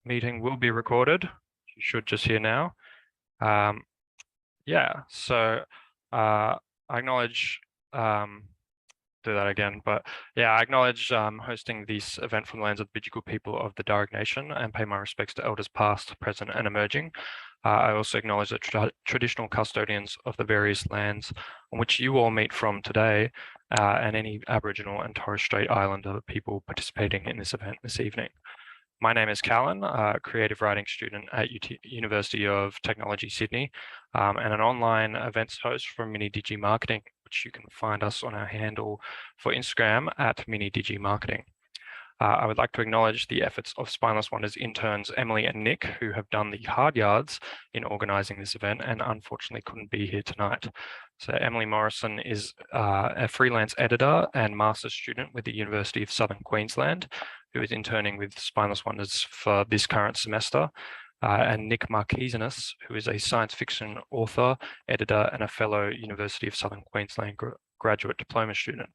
meeting will be recorded. You should just hear now. Yeah, so I acknowledge, do that again, but yeah, I acknowledge hosting this event from the lands of the Bidjigal people of the Darug Nation and pay my respects to elders past, present and emerging. I also acknowledge the traditional custodians of the various lands on which you all meet from today and any Aboriginal and Torres Strait Islander people participating in this event this evening. My name is Callan, a creative writing student at University of Technology, Sydney, and an online events host from Mini Digi Marketing, which you can find us on our handle for Instagram at Mini Digi Marketing. I would like to acknowledge the efforts of Spineless Wonders interns Emily and Nick, who have done the hard yards in organising this event and unfortunately couldn't be here tonight. So Emily Morrison is a freelance editor and master's student with the University of Southern Queensland, who is interning with Spineless Wonders for this current semester. And Nick Marquesinus, who is a science fiction author, editor, and a fellow University of Southern Queensland graduate diploma student,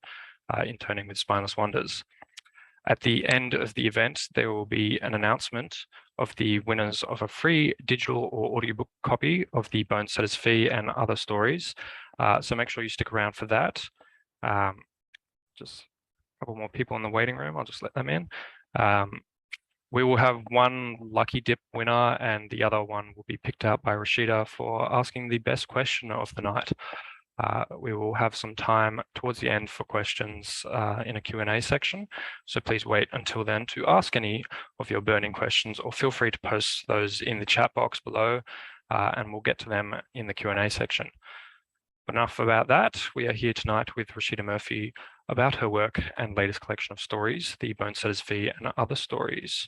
interning with Spineless Wonders. At the end of the event, there will be an announcement of the winners of a free digital or audiobook copy of the Bonesetter's Fee and Other Stories. So make sure you stick around for that. Just a couple more people in the waiting room. I'll just let them in. We will have one lucky dip winner and the other one will be picked out by Rashida for asking the best question of the night. We will have some time towards the end for questions in a Q&A section. So please wait until then to ask any of your burning questions, or feel free to post those in the chat box below and we'll get to them in the Q&A section. But enough about that. We are here tonight with Rashida Murphy about her work and latest collection of stories, The Bonesetter's Fee and Other Stories.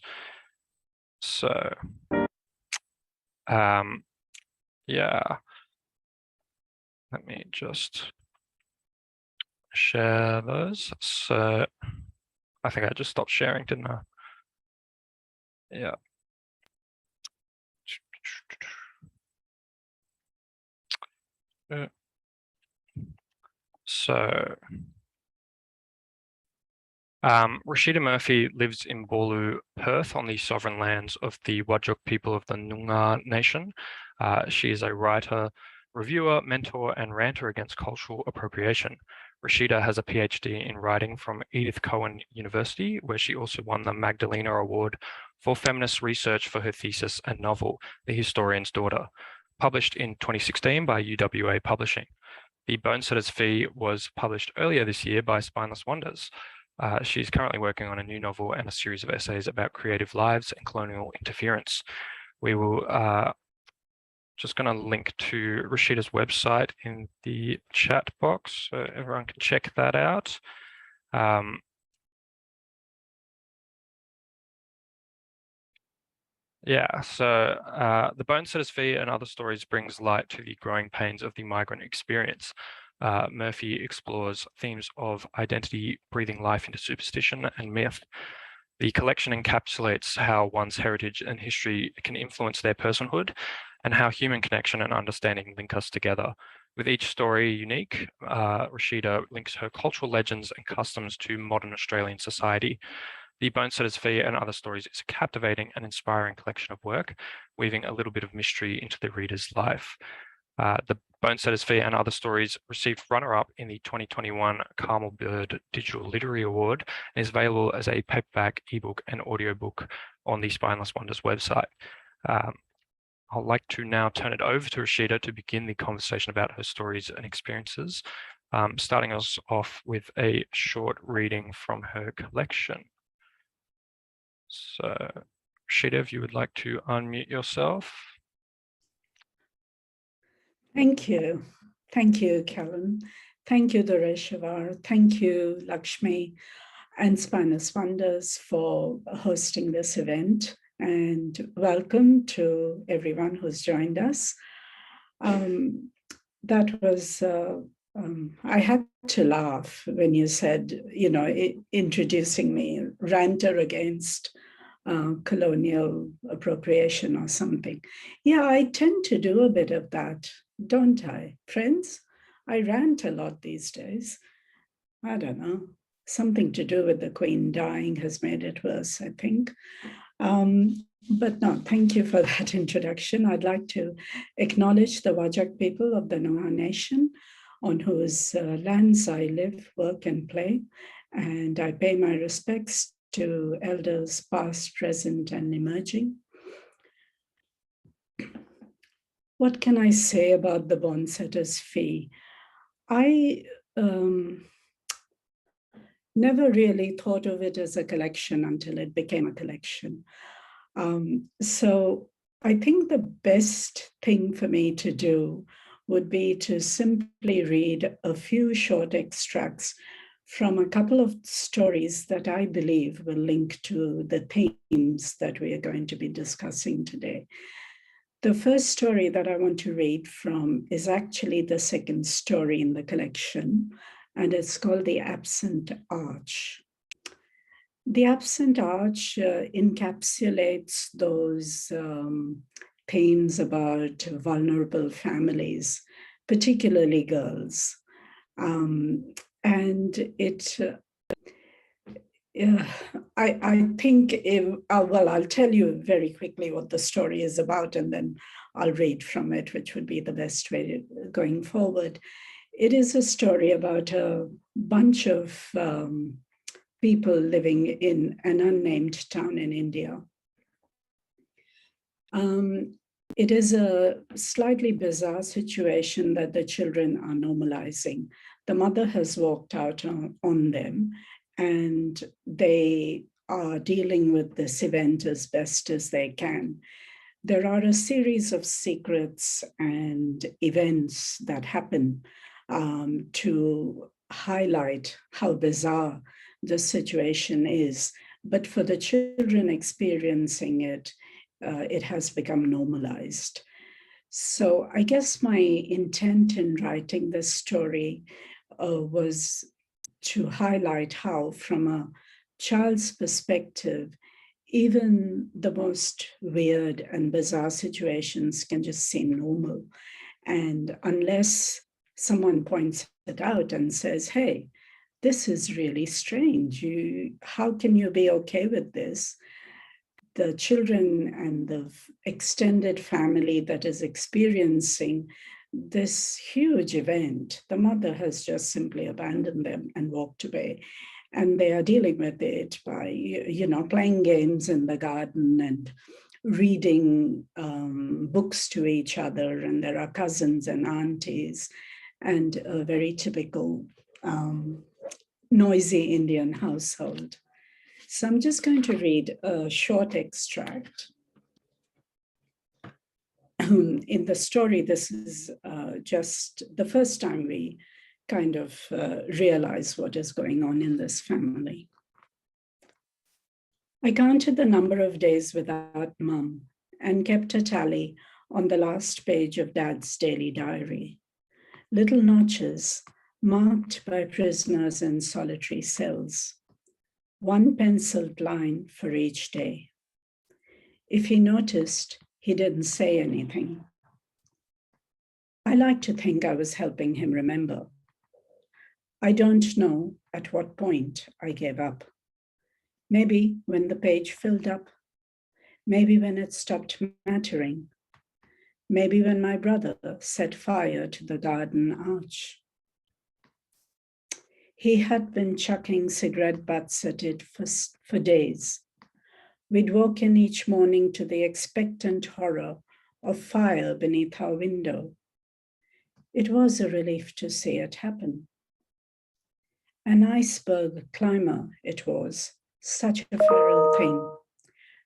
So, yeah. Let me just share those. So I think I just stopped sharing, didn't I? Yeah. So Rashida Murphy lives in Boorloo, Perth, on the sovereign lands of the Whadjuk people of the Noongar Nation. She is a writer, reviewer, mentor, and ranter against cultural appropriation. Rashida has a PhD in writing from Edith Cowan University, where she also won the Magdalena Award for feminist research for her thesis and novel, The Historian's Daughter, published in 2016 by UWA Publishing. The Bonesetter's Fee was published earlier this year by Spineless Wonders. She's currently working on a new novel and a series of essays about creative lives and colonial interference. We will just going to link to Rashida's website in the chat box so everyone can check that out. Yeah, so The Bonesetter's Fee and Other Stories brings light to the growing pains of the migrant experience. Murphy explores themes of identity, breathing life into superstition and myth. The collection encapsulates how one's heritage and history can influence their personhood and how human connection and understanding link us together. With each story unique, Rashida links her cultural legends and customs to modern Australian society. The Bonesetter's Fee and Other Stories is a captivating and inspiring collection of work, weaving a little bit of mystery into the reader's life. The Bonesetter's Fee and Other Stories received runner-up in the 2021 Carmel Bird Digital Literary Award and is available as a paperback, ebook and audiobook on the Spineless Wonders website. I'd like to now turn it over to Rashida to begin the conversation about her stories and experiences, starting us off with a short reading from her collection. So, Rashida, if you would like to unmute yourself. Thank you. Thank you, Callan. Thank you, Doreshavar. Thank you, Lakshmi and Spineless Wonders for hosting this event. And welcome to everyone who's joined us. That was, I had to laugh when you said, you know, introducing me, ranter against colonial appropriation or something. Yeah, I tend to do a bit of that, don't I, friends? I rant a lot these days. I don't know, something to do with the Queen dying has made it worse, I think. But no, thank you for that introduction. I'd like to acknowledge the Wajak people of the Noah Nation, on whose lands I live, work, and play. And I pay my respects to elders past, present, and emerging. What can I say about the Bonesetter's fee? I never really thought of it as a collection until it became a collection. So I think the best thing for me to do would be to simply read a few short extracts from a couple of stories that I believe will link to the themes that we are going to be discussing today. The first story that I want to read from is actually the second story in the collection, and it's called The Absent Arch. The Absent Arch encapsulates those themes about vulnerable families, particularly girls. And it, I think, well, I'll tell you very quickly what the story is about, and then I'll read from it, which would be the best way going forward. It is a story about a bunch of people living in an unnamed town in India. It is a slightly bizarre situation that the children are normalizing. The mother has walked out on them, and they are dealing with this event as best as they can. There are a series of secrets and events that happen to highlight how bizarre the situation is. But for the children experiencing it, it has become normalized. So I guess my intent in writing this story was to highlight how, from a child's perspective, even the most weird and bizarre situations can just seem normal. And unless someone points it out and says, hey, this is really strange. How can you be okay with this? The children and the extended family that is experiencing this huge event, the mother has just simply abandoned them and walked away. And they are dealing with it by, playing games in the garden and reading books to each other. And there are cousins and aunties, and a very typical noisy Indian household. So I'm just going to read a short extract. In the story, this is just the first time we kind of realize what is going on in this family. I counted the number of days without Mum and kept a tally on the last page of Dad's daily diary. Little notches marked by prisoners in solitary cells. One penciled line for each day. If he noticed, he didn't say anything. I like to think I was helping him remember. I don't know at what point I gave up. Maybe when the page filled up. Maybe when it stopped mattering. Maybe when my brother set fire to the garden arch. He had been chucking cigarette butts at it for days. We'd walk in each morning to the expectant horror of fire beneath our window. It was a relief to see it happen. An iceberg climber it was, such a feral thing,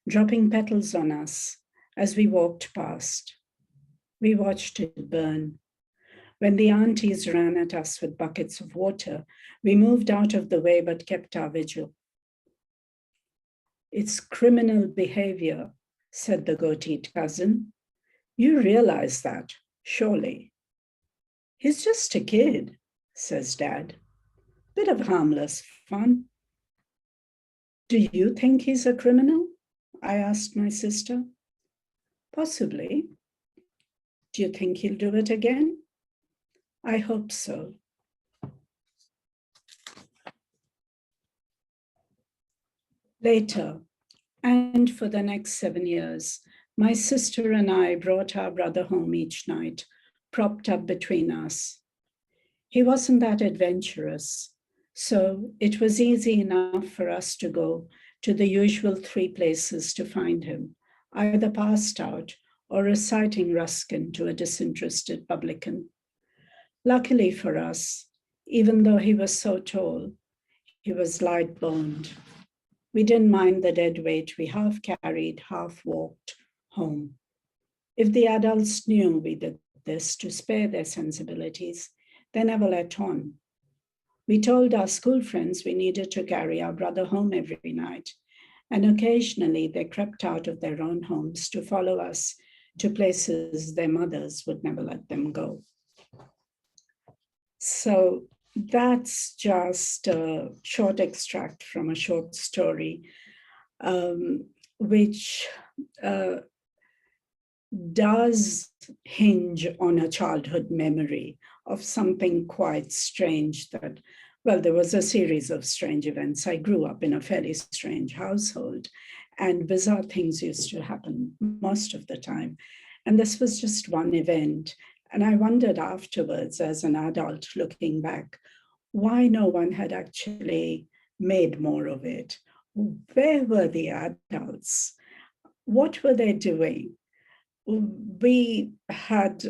dropping petals on us as we walked past. We watched it burn. When the aunties ran at us with buckets of water, we moved out of the way but kept our vigil. It's criminal behavior, said the goateed cousin. You realize that, surely. He's just a kid, says Dad. Bit of harmless fun. Do you think he's a criminal? I asked my sister. Possibly. Do you think he'll do it again? I hope so. Later, And for the next 7 years, my sister and I brought our brother home each night, propped up between us. He wasn't that adventurous, so it was easy enough for us to go to the usual 3 places to find him, either passed out or reciting Ruskin to a disinterested publican. Luckily for us, even though he was so tall, he was light boned. We didn't mind the dead weight we half carried, half walked home. If the adults knew we did this to spare their sensibilities, they never let on. We told our school friends we needed to carry our brother home every night, and occasionally they crept out of their own homes to follow us to places their mothers would never let them go. So that's just a short extract from a short story, which does hinge on a childhood memory of something quite strange that, well, there was a series of strange events. I grew up in a fairly strange household, and bizarre things used to happen most of the time. And this was just one event. And I wondered afterwards, as an adult looking back, why no one had actually made more of it. Where were the adults? What were they doing? We had,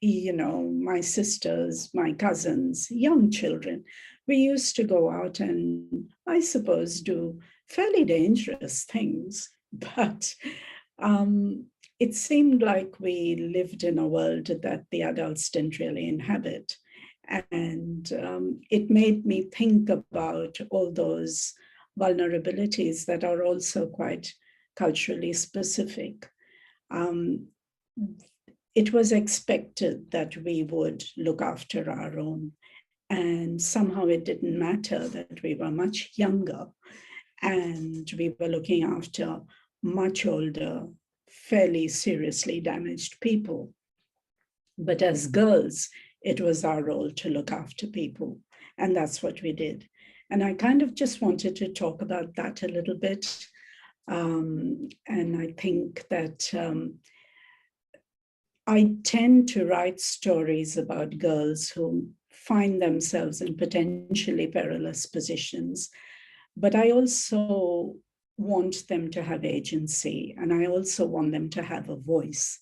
my sisters, my cousins, young children. We used to go out and, I suppose, do fairly dangerous things. But it seemed like we lived in a world that the adults didn't really inhabit. And it made me think about all those vulnerabilities that are also quite culturally specific. It was expected that we would look after our own. And somehow it didn't matter that we were much younger and we were looking after much older, fairly seriously damaged people. But as girls, it was our role to look after people. And that's what we did. And I kind of just wanted to talk about that a little bit. And I think that I tend to write stories about girls who find themselves in potentially perilous positions, but I also want them to have agency, and I also want them to have a voice.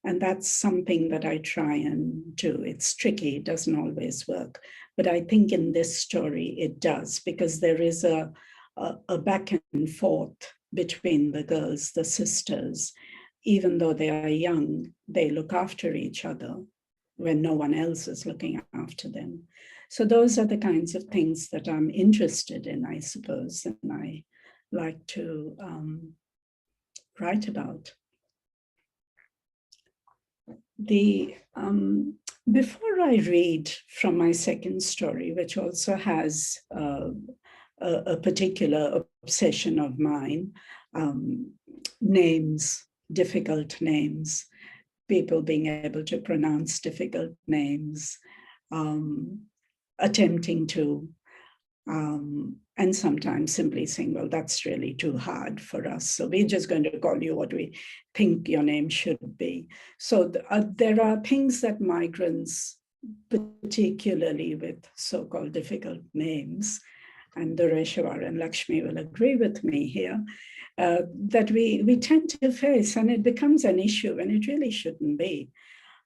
And that's something that I try and do. It's tricky, it doesn't always work, but I think in this story it does, because there is a back and forth between the girls, the sisters. Even though they are young, they look after each other when no one else is looking after them. So those are the kinds of things that I'm interested in, I suppose, and I like to write about. Before I read from my second story, which also has a particular obsession of mine, names, difficult names, people being able to pronounce difficult names, attempting to, and sometimes simply saying, well, that's really too hard for us, so we're just going to call you what we think your name should be. So there are things that migrants, particularly with so-called difficult names, and Dureshwar and Lakshmi will agree with me here, that we tend to face, and it becomes an issue when it really shouldn't be.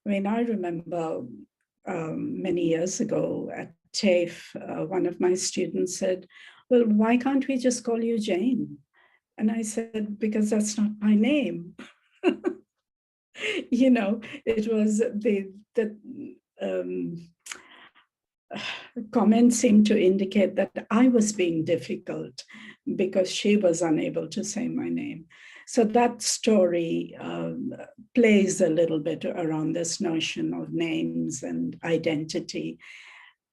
I mean, I remember many years ago at TAFE, one of my students said, well, why can't we just call you Jane? And I said, because that's not my name. It was the comment seemed to indicate that I was being difficult because she was unable to say my name. So that story plays a little bit around this notion of names and identity,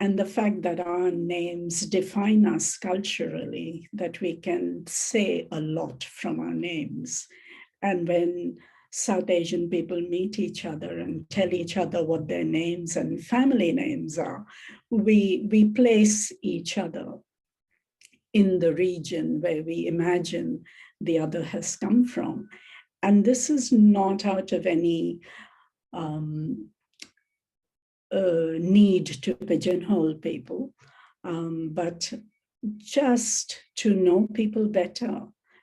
and the fact that our names define us culturally, that we can say a lot from our names. And when South Asian people meet each other and tell each other what their names and family names are, we place each other in the region where we imagine the other has come from. And this is not out of any need to pigeonhole people, but just to know people better,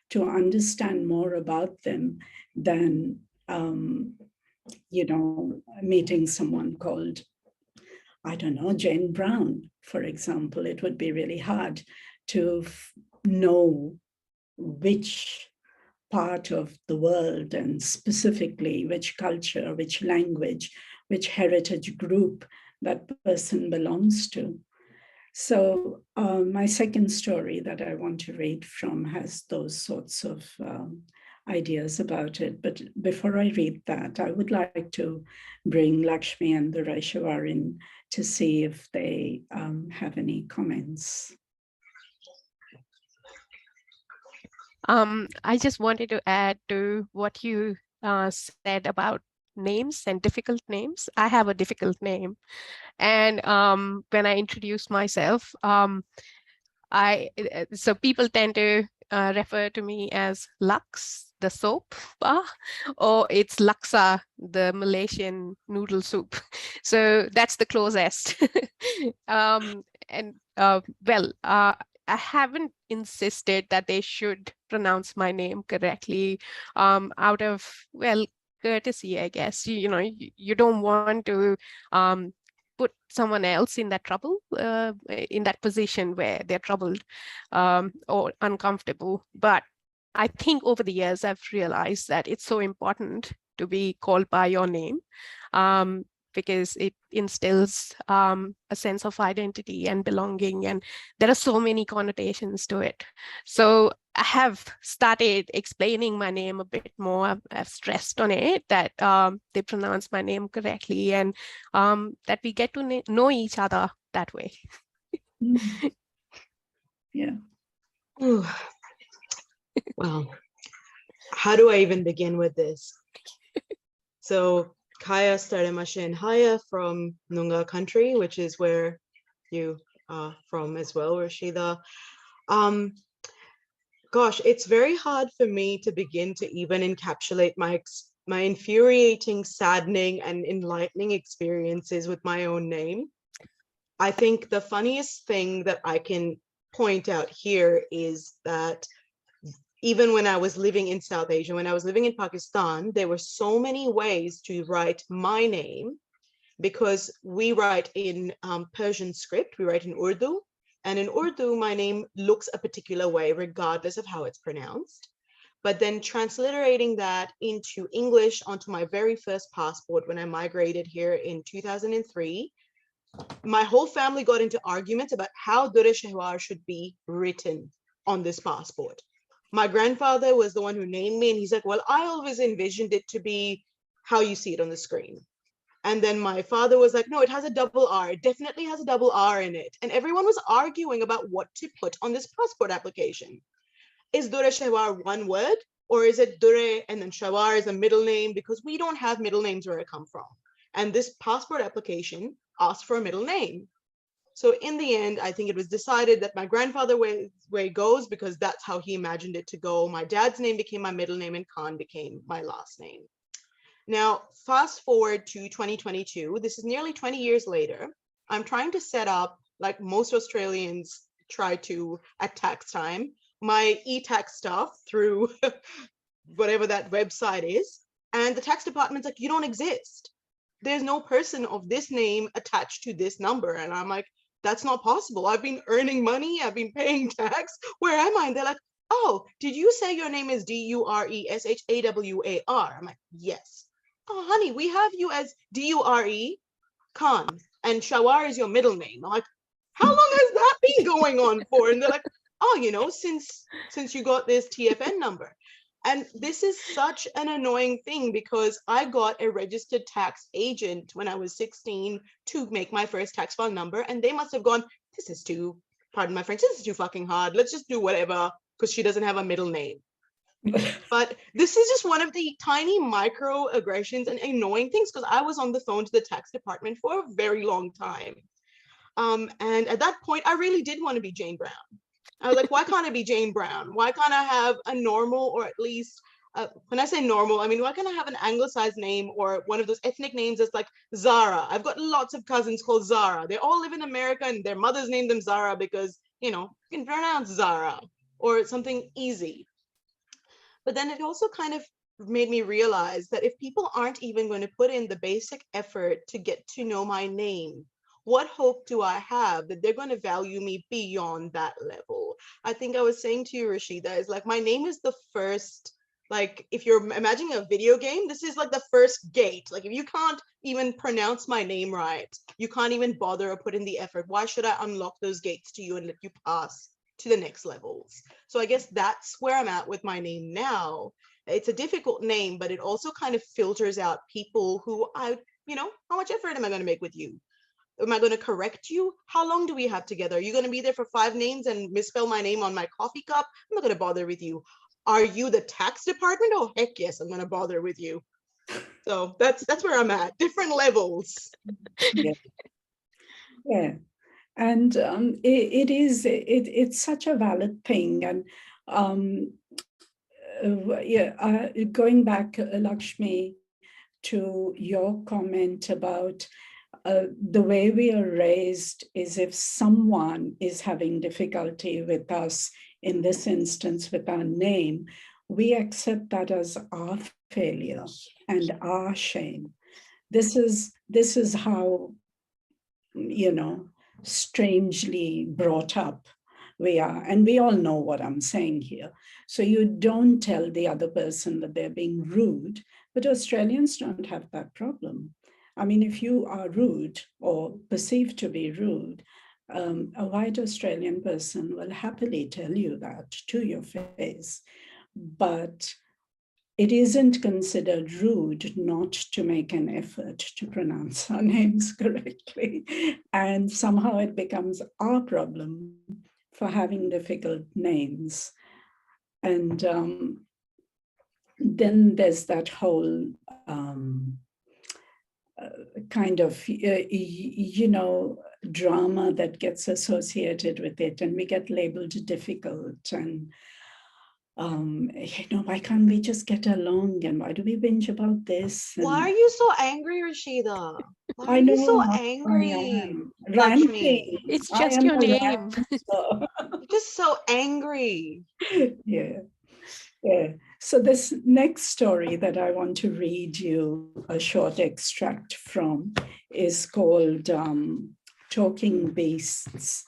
to understand more about them than, meeting someone called, I don't know, Jane Brown, for example. It would be really hard to know which part of the world, and specifically which culture, which language, which heritage group that person belongs to. So my second story that I want to read from has those sorts of ideas about it. But before I read that, I would like to bring Lakshmi and the Raishawar in to see if they have any comments. I just wanted to add to what you said about names and difficult names. I have a difficult name. And when I introduce myself, so people tend to refer to me as Lux, the soap bar, or it's Laksa, the Malaysian noodle soup. So that's the closest. I haven't insisted that they should pronounce my name correctly out of, courtesy, I guess. You don't want to put someone else in that trouble, in that position where they're troubled or uncomfortable. But I think over the years, I've realized that it's so important to be called by your name because it instills a sense of identity and belonging. And there are so many connotations to it. So I have started explaining my name a bit more. I've stressed on it that they pronounce my name correctly and that we get to know each other that way. Yeah. Ooh. Well, how do I even begin with this? So Kaya Staremashin Haya from Nunga country, which is where you are from as well, Rashida. Gosh, it's very hard for me to begin to even encapsulate my infuriating, saddening, and enlightening experiences with my own name. I think the funniest thing that I can point out here is that even when I was living in South Asia, when I was living in Pakistan, there were so many ways to write my name because we write in Persian script, we write in Urdu. And in Urdu, my name looks a particular way, regardless of how it's pronounced. But then transliterating that into English onto my very first passport when I migrated here in 2003, my whole family got into arguments about how Dure Shehwar should be written on this passport. My grandfather was the one who named me, and he's like, well, I always envisioned it to be how you see it on the screen. And then my father was like, no, it has a double R. It definitely has a double R in it. And everyone was arguing about what to put on this passport application. Is Dure Shehwar one word, or is it Dure and then Shehwar is a middle name? Because we don't have middle names where I come from. And this passport application asked for a middle name. So in the end, I think it was decided that my grandfather way goes because that's how he imagined it to go. My dad's name became my middle name and Khan became my last name. Now, fast forward to 2022, this is nearly 20 years later. I'm trying to set up, like most Australians try to at tax time, my e-tax stuff through whatever that website is. And the tax department's like, you don't exist. There's no person of this name attached to this number. And I'm like, that's not possible. I've been earning money. I've been paying tax. Where am I? And they're like, oh, did you say your name is Dureshawar? I'm like, yes. Oh, honey, we have you as Dure Khan, and Shawar is your middle name. I'm like, how long has that been going on for? And they're like, oh, since you got this TFN number. And this is such an annoying thing because I got a registered tax agent when I was 16 to make my first tax file number. And they must have gone, this is too, pardon my French, this is too fucking hard. Let's just do whatever because she doesn't have a middle name. But this is just one of the tiny microaggressions and annoying things because I was on the phone to the tax department for a very long time. And at that point, I really did want to be Jane Brown. I was like, why can't it be Jane Brown? Why can't I have a normal, or at least, when I say normal, I mean, why can't I have an anglicized name or one of those ethnic names that's like Zara? I've got lots of cousins called Zara. They all live in America and their mothers named them Zara because, you can pronounce Zara, or something easy. But then it also kind of made me realize that if people aren't even going to put in the basic effort to get to know my name, what hope do I have that they're going to value me beyond that level? I think I was saying to you, Rashida, is like, my name is the first, like, if you're imagining a video game, this is like the first gate. Like, if you can't even pronounce my name right, you can't even bother or put in the effort. Why should I unlock those gates to you and let you pass to the next levels? So I guess that's where I'm at with my name now. It's a difficult name, but it also kind of filters out people who how much effort am I going to make with you? Am I going to correct you? How long do we have together? Are you going to be there for 5 names and misspell my name on my coffee cup? I'm not going to bother with you. Are you the tax department? Oh, heck yes, I'm going to bother with you. So that's where I'm at. Different levels. Yeah. And it's such a valid thing. And going back, Lakshmi, to your comment about the way we are raised is, if someone is having difficulty with us, in this instance with our name, we accept that as our failure and our shame. This is how, strangely brought up we are. And we all know what I'm saying here. So you don't tell the other person that they're being rude, but Australians don't have that problem. I mean, if you are rude or perceived to be rude, a white Australian person will happily tell you that to your face. But it isn't considered rude not to make an effort to pronounce our names correctly. And somehow it becomes our problem for having difficult names. And then there's that whole kind of, drama that gets associated with it, and we get labeled difficult. And why can't we just get along? And why do we binge about this? And why are you so angry, Rashida? Why are I know you so I angry? am Lakshmi? ranting. It's I just am your a name. ranter. You're just so angry. Yeah. So this next story that I want to read you a short extract from is called Talking Beasts.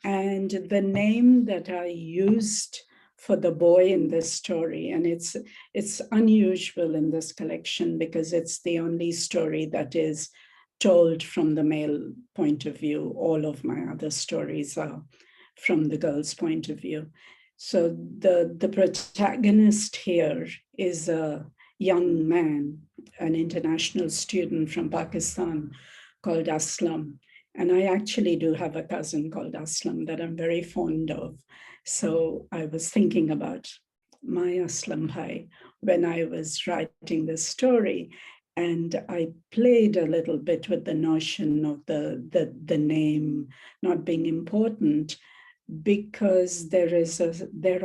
And the name that I used for the boy in this story, and it's unusual in this collection because it's the only story that is told from the male point of view. All of my other stories are from the girl's point of view. So the protagonist here is a young man, an international student from Pakistan called Aslam. And I actually do have a cousin called Aslam that I'm very fond of. So I was thinking about my Aslam Bhai when I was writing this story. And I played a little bit with the notion of the name not being important, because there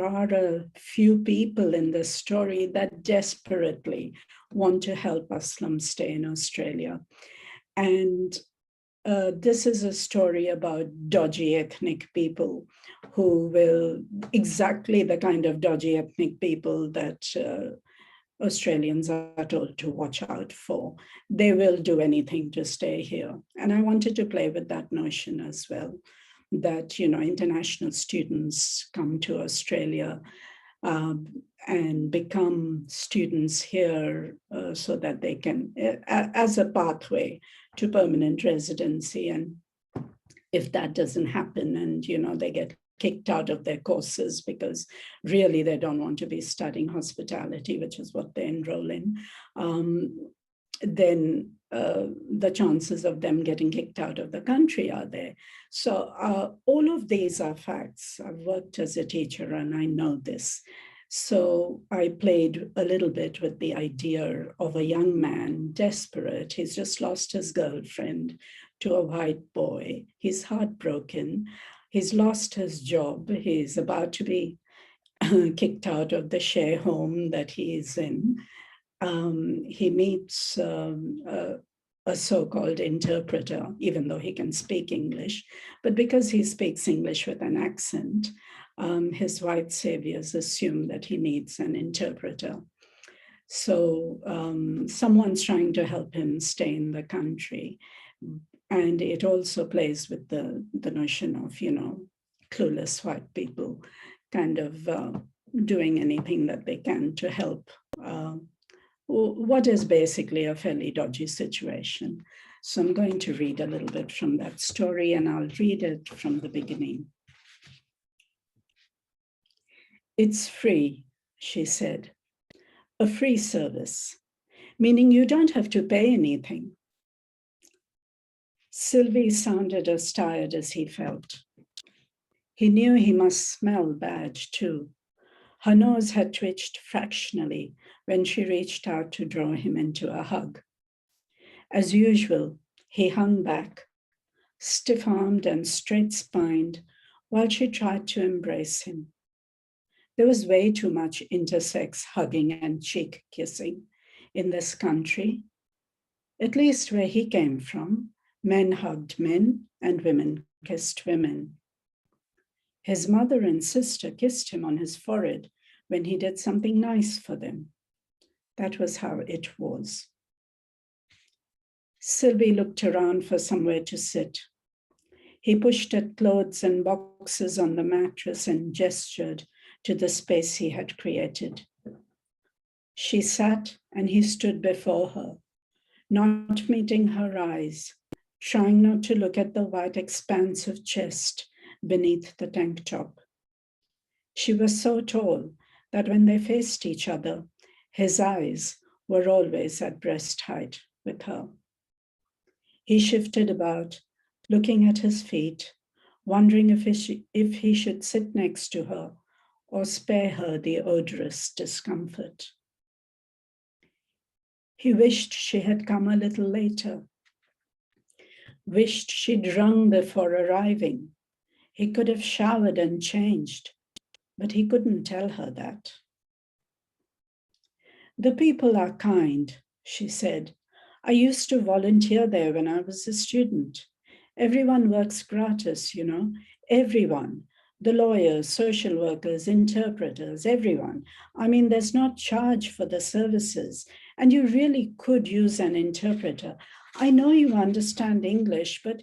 are a few people in this story that desperately want to help Aslam stay in Australia. And this is a story about dodgy ethnic people who will, exactly the kind of dodgy ethnic people that Australians are told to watch out for. They will do anything to stay here. And I wanted to play with that notion as well, that, international students come to Australia and become students here so that they can, as a pathway to permanent residency. And if that doesn't happen and, they get kicked out of their courses because really they don't want to be studying hospitality, which is what they enroll in, then the chances of them getting kicked out of the country are there. So all of these are facts. I've worked as a teacher and I know this. So I played a little bit with the idea of a young man, desperate. He's just lost his girlfriend to a white boy. He's heartbroken. He's lost his job. He's about to be kicked out of the share home that he is in. He meets a so-called interpreter, even though he can speak English. But because he speaks English with an accent, his white saviors assume that he needs an interpreter. So someone's trying to help him stay in the country. And it also plays with the notion of, clueless white people kind of doing anything that they can to help what is basically a fairly dodgy situation. So I'm going to read a little bit from that story, and I'll read it from the beginning. It's free, she said. A free service, meaning you don't have to pay anything. Sylvie sounded as tired as he felt. He knew he must smell bad too. Her nose had twitched fractionally when she reached out to draw him into a hug. As usual, he hung back, stiff-armed and straight-spined, while she tried to embrace him. There was way too much intersex hugging and cheek kissing in this country. At least where he came from, men hugged men and women kissed women. His mother and sister kissed him on his forehead when he did something nice for them. That was how it was. Sylvie looked around for somewhere to sit. He pushed at clothes and boxes on the mattress and gestured to the space he had created. She sat and he stood before her, not meeting her eyes, trying not to look at the white expanse of chest beneath the tank top. She was so tall that when they faced each other, his eyes were always at breast height with her. He shifted about, looking at his feet, wondering if he should sit next to her or spare her the odorous discomfort. He wished she had come a little later, wished she'd rung before arriving. He could have showered and changed, but he couldn't tell her that. The people are kind, she said. I used to volunteer there when I was a student. Everyone works gratis, everyone. The lawyers, social workers, interpreters, everyone. I mean, there's not charge for the services, and you really could use an interpreter. I know you understand English, but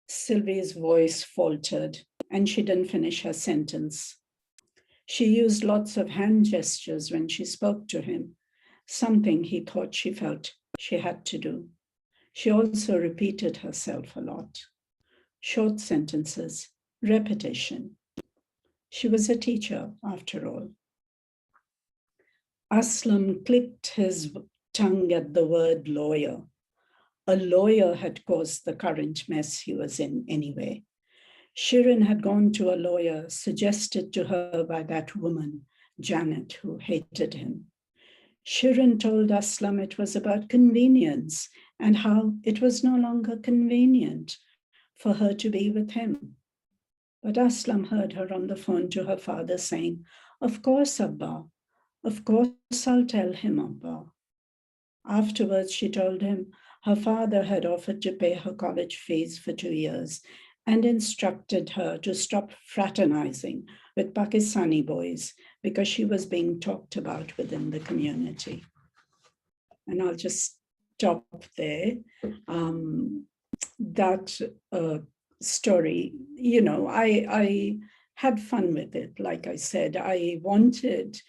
Sylvie's voice faltered, and she didn't finish her sentence. She used lots of hand gestures when she spoke to him, something he thought she felt she had to do. She also repeated herself a lot. Short sentences, repetition. She was a teacher, after all. Aslam clicked his tongue at the word lawyer. A lawyer had caused the current mess he was in anyway. Shirin had gone to a lawyer suggested to her by that woman, Janet, who hated him. Shirin told Aslam it was about convenience and how it was no longer convenient for her to be with him. But Aslam heard her on the phone to her father saying, "Of course, Abba. Of course, I'll tell him, Abba." Afterwards, she told him her father had offered to pay her college fees for 2 years and instructed her to stop fraternizing with Pakistani boys because she was being talked about within the community. And I'll just stop there. That story, I had fun with it. Like I said, I wanted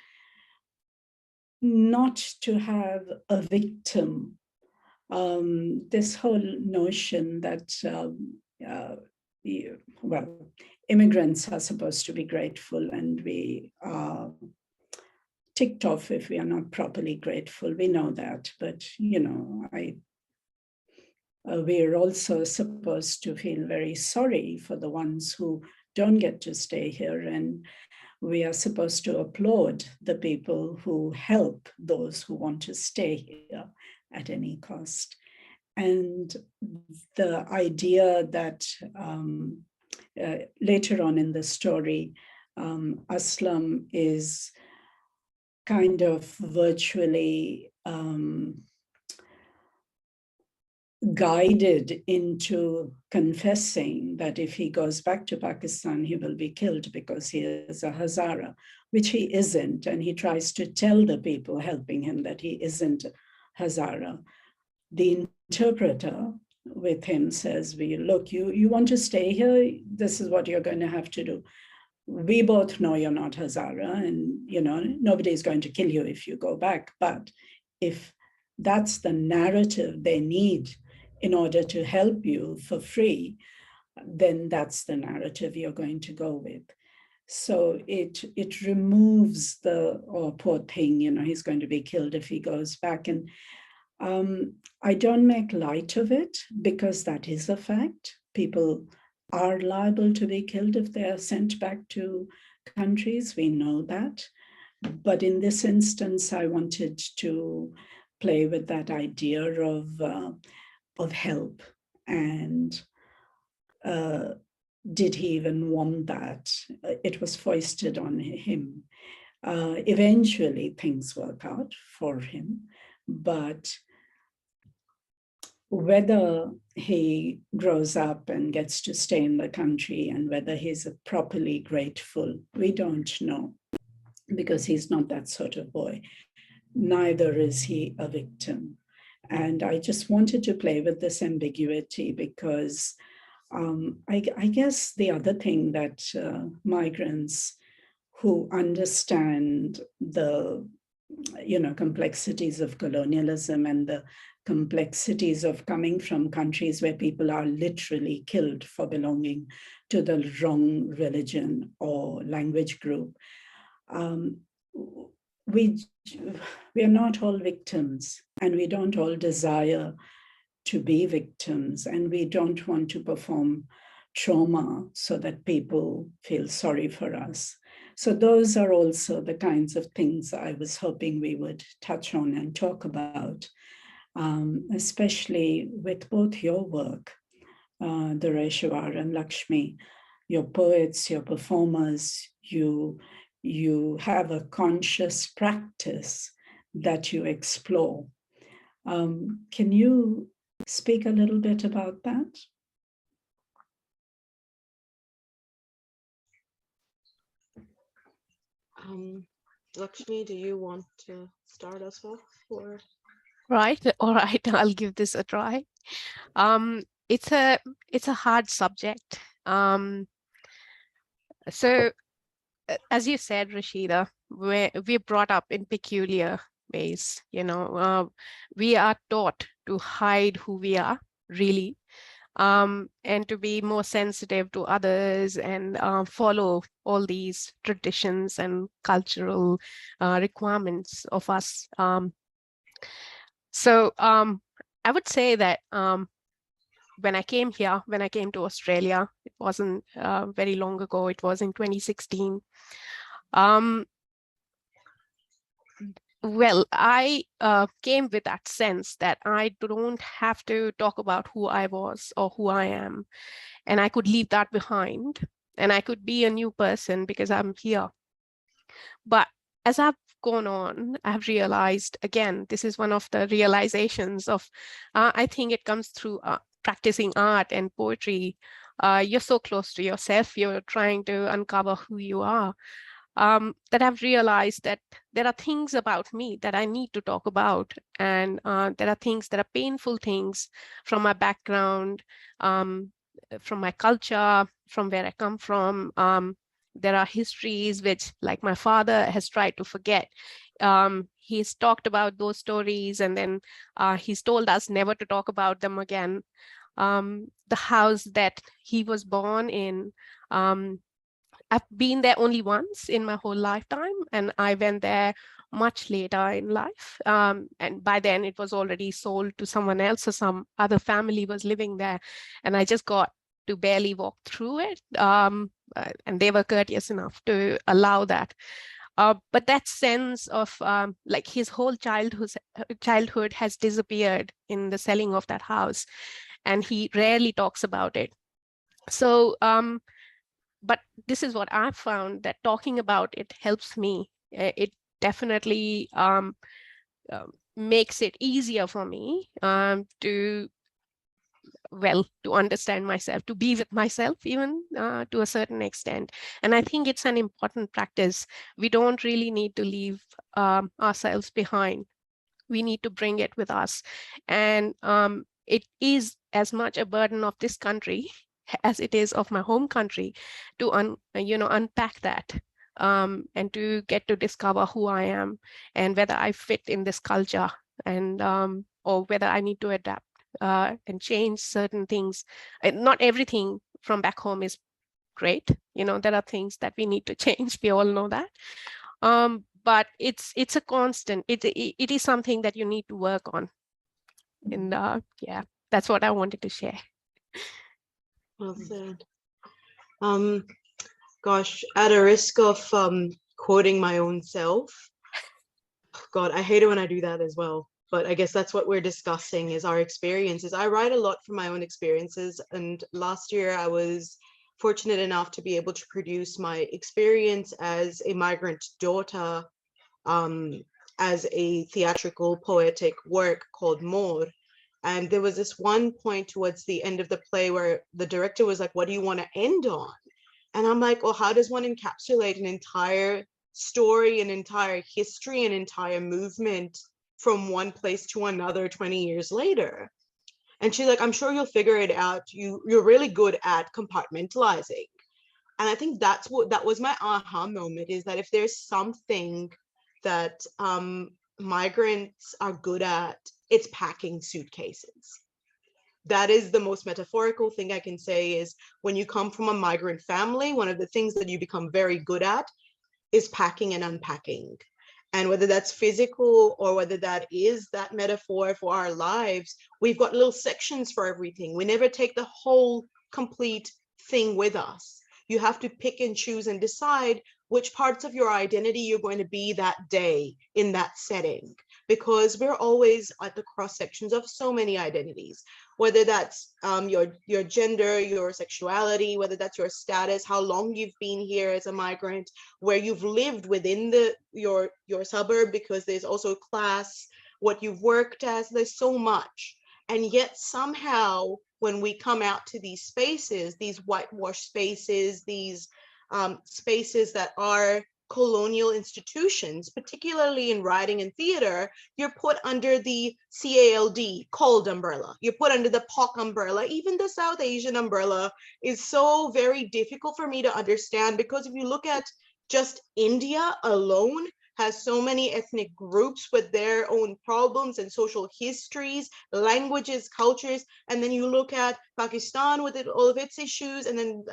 not to have a victim. This whole notion that, immigrants are supposed to be grateful and we are ticked off if we are not properly grateful. We know that, but, we're also supposed to feel very sorry for the ones who don't get to stay here, and we are supposed to applaud the people who help those who want to stay here at any cost. And the idea that later on in the story, Aslam is kind of virtually guided into confessing that if he goes back to Pakistan, he will be killed because he is a Hazara, which he isn't. And he tries to tell the people helping him that he isn't Hazara. The interpreter with him says, look, you want to stay here? This is what you're going to have to do. We both know you're not Hazara, and nobody's going to kill you if you go back. But if that's the narrative they need in order to help you for free, then that's the narrative you're going to go with. So it removes poor thing, he's going to be killed if he goes back. And I don't make light of it because that is a fact. People are liable to be killed if they are sent back to countries. We know that. But in this instance, I wanted to play with that idea of help. And did he even want that? It was foisted on him. Eventually, things work out for him. But whether he grows up and gets to stay in the country and whether he's properly grateful, we don't know, because he's not that sort of boy. Neither is he a victim. And I just wanted to play with this ambiguity because I guess the other thing that migrants who understand the complexities of colonialism and the complexities of coming from countries where people are literally killed for belonging to the wrong religion or language group. We are not all victims, and we don't all desire to be victims, and we don't want to perform trauma so that people feel sorry for us. So those are also the kinds of things I was hoping we would touch on and talk about, especially with both your work, Dureshwar and Lakshmi, your poets, your performers, you have a conscious practice that you explore. Can you speak a little bit about that? Lakshmi, do you want to start us off? Or? Right, all right, I'll give this a try. It's a hard subject. So as you said, Rashida, we're brought up in peculiar ways. We are taught to hide who we are, really, and to be more sensitive to others and follow all these traditions and cultural requirements of us. So I would say that when I came to Australia, it wasn't very long ago, it was in 2016. Well, I came with that sense that I don't have to talk about who I was or who I am, and I could leave that behind, and I could be a new person because I'm here. But as I've gone on, I've realized, again, this is one of the realizations of, I think it comes through practicing art and poetry. You're so close to yourself, you're trying to uncover who you are. That I've realized that there are things about me that I need to talk about. And there are things that are painful things from my background, from my culture, from where I come from. There are histories which, like my father, has tried to forget. He's talked about those stories, and then he's told us never to talk about them again. The house that he was born in, I've been there only once in my whole lifetime, and I went there much later in life. And by then it was already sold to someone else, so some other family was living there, and I just got to barely walk through it. And they were courteous enough to allow that. But that sense of like his whole childhood has disappeared in the selling of that house, and he rarely talks about it. So, but this is what I've found, that talking about it helps me. It definitely makes it easier for me to understand myself, to be with myself, even to a certain extent. And I think it's an important practice. We don't really need to leave ourselves behind. We need to bring it with us. And it is as much a burden of this country as it is of my home country to unpack that and to get to discover who I am and whether I fit in this culture, and or whether I need to adapt and change certain things. And not everything from back home is great. There are things that we need to change. We all know that. But it's a constant. It is something that you need to work on. And yeah, that's what I wanted to share. Well said. Gosh, at a risk of quoting my own self, God, I hate it when I do that as well. But I guess that's what we're discussing, is our experiences. I write a lot from my own experiences. And last year I was fortunate enough to be able to produce my experience as a migrant daughter as a theatrical poetic work called Mor. And there was this one point towards the end of the play where the director was like, what do you want to end on? And I'm like, well, how does one encapsulate an entire story, an entire history, an entire movement from one place to another 20 years later? And she's like, I'm sure you'll figure it out. You're really good at compartmentalizing. And I think that was my aha moment, is that if there's something that migrants are good at, it's packing suitcases. That is the most metaphorical thing I can say, is when you come from a migrant family, one of the things that you become very good at is packing and unpacking. And whether that's physical or whether that is that metaphor for our lives, we've got little sections for everything. We never take the whole complete thing with us. You have to pick and choose and decide which parts of your identity you're going to be that day in that setting, because we're always at the cross sections of so many identities, whether that's your gender, your sexuality, whether that's your status, how long you've been here as a migrant, where you've lived within your suburb, because there's also class, what you've worked as, there's so much. And yet somehow when we come out to these spaces, these whitewashed spaces, these spaces that are colonial institutions, particularly in writing and theater, you're put under the CALD, cold umbrella. You're put under the POC umbrella. Even the South Asian umbrella is so very difficult for me to understand, because if you look at just India alone, has so many ethnic groups with their own problems and social histories, languages, cultures. And then you look at Pakistan with all of its issues, and then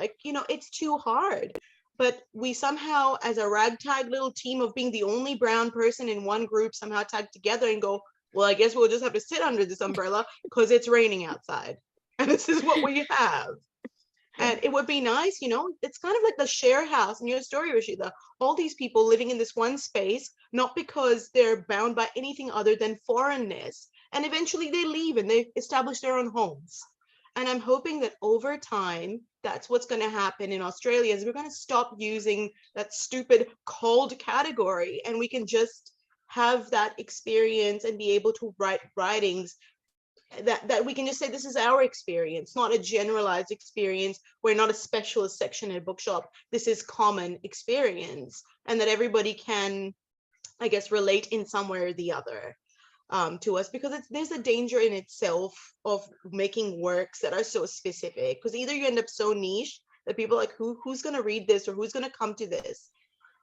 it's too hard. But we somehow, as a ragtag little team of being the only brown person in one group, somehow tag together and go, well, I guess we'll just have to sit under this umbrella because it's raining outside. And this is what we have. And it would be nice, it's kind of like the share house in your story, Rashida. All these people living in this one space, not because they're bound by anything other than foreignness. And eventually they leave and they establish their own homes. And I'm hoping that over time, that's what's going to happen in Australia, is we're going to stop using that stupid cold category, and we can just have that experience and be able to write writings that we can just say, this is our experience, not a generalized experience. We're not a specialist section in a bookshop. This is common experience, and that everybody can, I guess, relate in some way or the other to us, because there's a danger in itself of making works that are so specific, because either you end up so niche that people are like, who's going to read this, or who's going to come to this?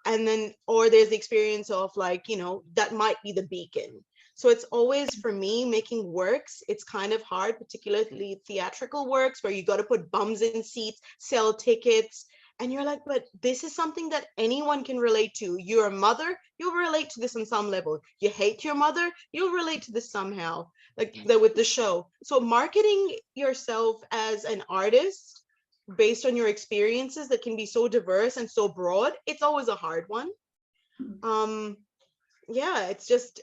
And then, or there's the experience of like, that might be the beacon. So it's always, for me, making works, it's kind of hard, particularly theatrical works where you got to put bums in seats, sell tickets. And you're like, but this is something that anyone can relate to. You're a mother, you'll relate to this on some level. You hate your mother, you'll relate to this somehow, like with the show. So marketing yourself as an artist based on your experiences that can be so diverse and so broad, it's always a hard one. Yeah, it's just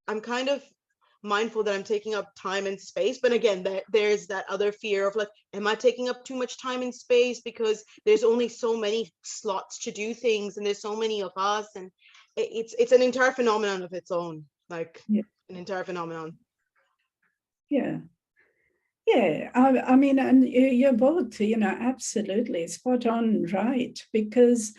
I'm kind of mindful that I'm taking up time and space, but again, there's that other fear of like, am I taking up too much time and space because there's only so many slots to do things and there's so many of us, and it's an entire phenomenon of its own, like an entire phenomenon. Yeah. Yeah, I mean, and you're both, absolutely spot on right. Because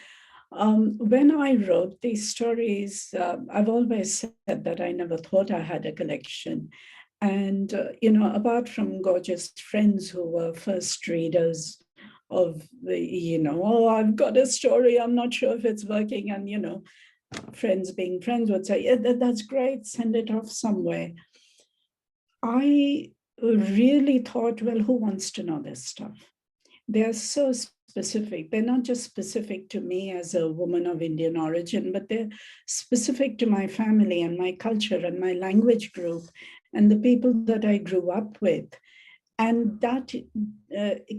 when I wrote these stories, I've always said that I never thought I had a collection. And, apart from gorgeous friends who were first readers of the, oh, I've got a story, I'm not sure if it's working. And, friends being friends would say, yeah, that's great, send it off somewhere. I really thought, well, who wants to know this stuff? They're so specific. They're not just specific to me as a woman of Indian origin, but they're specific to my family and my culture and my language group and the people that I grew up with. And that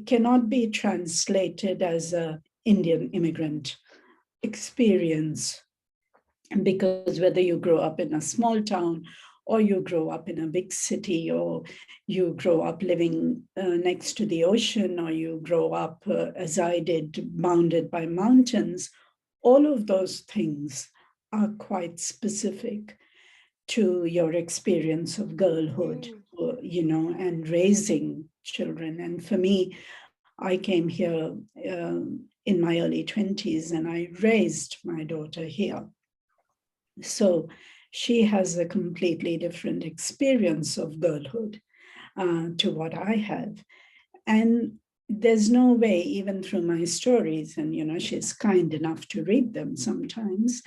cannot be translated as an Indian immigrant experience, because whether you grow up in a small town or you grow up in a big city, or you grow up living next to the ocean, or you grow up, as I did, bounded by mountains, all of those things are quite specific to your experience of girlhood, and raising children. And for me, I came here in my early 20s and I raised my daughter here. So she has a completely different experience of girlhood to what I have. And there's no way, even through my stories, and she's kind enough to read them sometimes,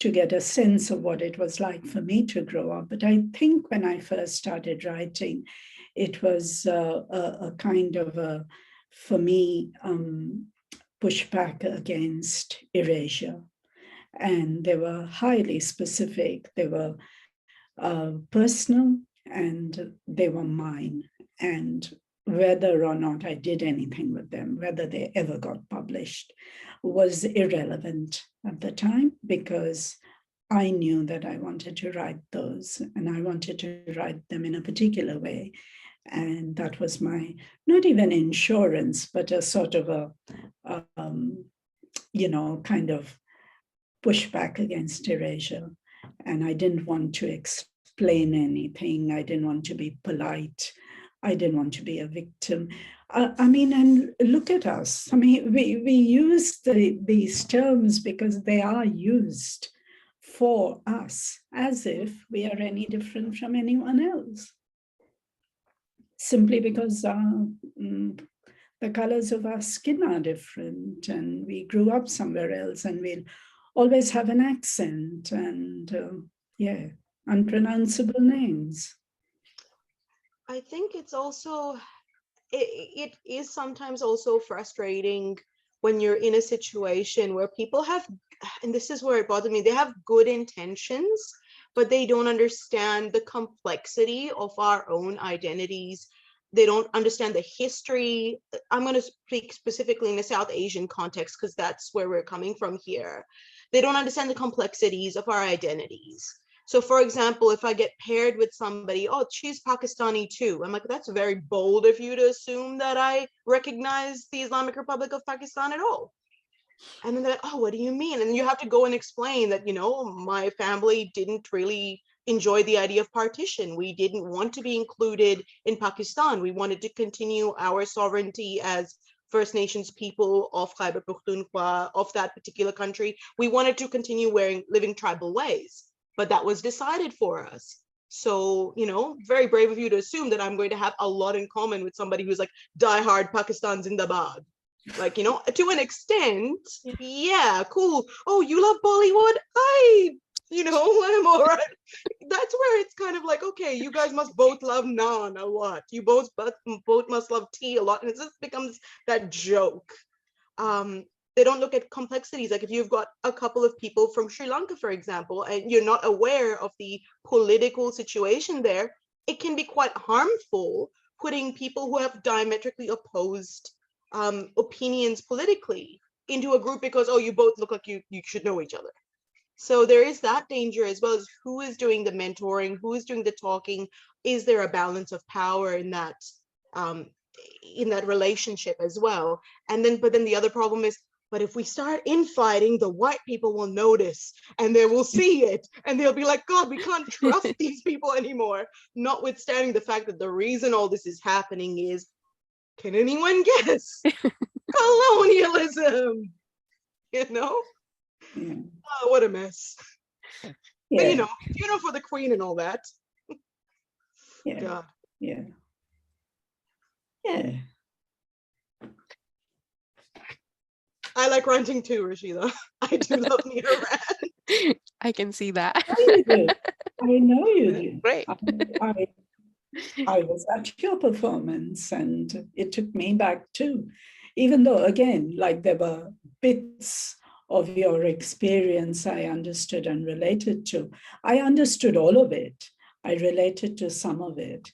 to get a sense of what it was like for me to grow up. But I think when I first started writing, it was a kind of for me, pushback against erasure. And they were highly specific. They were personal, and they were mine. And whether or not I did anything with them, whether they ever got published, was irrelevant at the time, because I knew that I wanted to write those, and I wanted to write them in a particular way. And that was my, not even insurance, but a sort of a, kind of pushback against erasure. And I didn't want to explain anything. I didn't want to be polite. I didn't want to be a victim. And look at us. I mean, we use these terms because they are used for us, as if we are any different from anyone else, simply because the colors of our skin are different, and we grew up somewhere else, and we'll always have an accent, and unpronounceable names. I think it's also, it is sometimes also frustrating when you're in a situation where people have, and this is where it bothered me, they have good intentions, but they don't understand the complexity of our own identities. They don't understand the history. I'm going to speak specifically in the South Asian context because that's where we're coming from here. They don't understand the complexities of our identities. So for example, if I get paired with somebody, oh, she's Pakistani too. I'm like, that's very bold of you to assume that I recognize the Islamic Republic of Pakistan at all. And then they're like, oh, what do you mean? And you have to go and explain that, my family didn't really enjoy the idea of partition. We didn't want to be included in Pakistan. We wanted to continue our sovereignty as First Nations people of Khyber Pakhtunkhwa, of that particular country. We wanted to continue living tribal ways, but that was decided for us. So, very brave of you to assume that I'm going to have a lot in common with somebody who's like diehard Pakistan Zindabad. Like, to an extent, yeah, cool. Oh, you love Bollywood? I'm all right. That's where it's kind of like, okay, you guys must both love naan a lot. You both must love tea a lot. And it just becomes that joke. They don't look at complexities. Like if you've got a couple of people from Sri Lanka, for example, and you're not aware of the political situation there, it can be quite harmful putting people who have diametrically opposed opinions politically into a group because, oh, you both look like you should know each other. So there is that danger, as well as who is doing the mentoring, who is doing the talking. Is there a balance of power in that relationship as well? But then the other problem is, but if we start infighting, the white people will notice and they will see it and they'll be like, God, we can't trust these people anymore. Notwithstanding the fact that the reason all this is happening is, can anyone guess? Colonialism, you know? Yeah. Oh, what a mess. Yeah. But for the Queen and all that. Yeah. God. Yeah. Yeah. I like ranting too, Rashida. I do love me a rant. I can see that. I know you do. I know you do. Great. I was at your performance and it took me back too. Even though, again, like there were bits of your experience I understood and related to. I understood all of it. I related to some of it.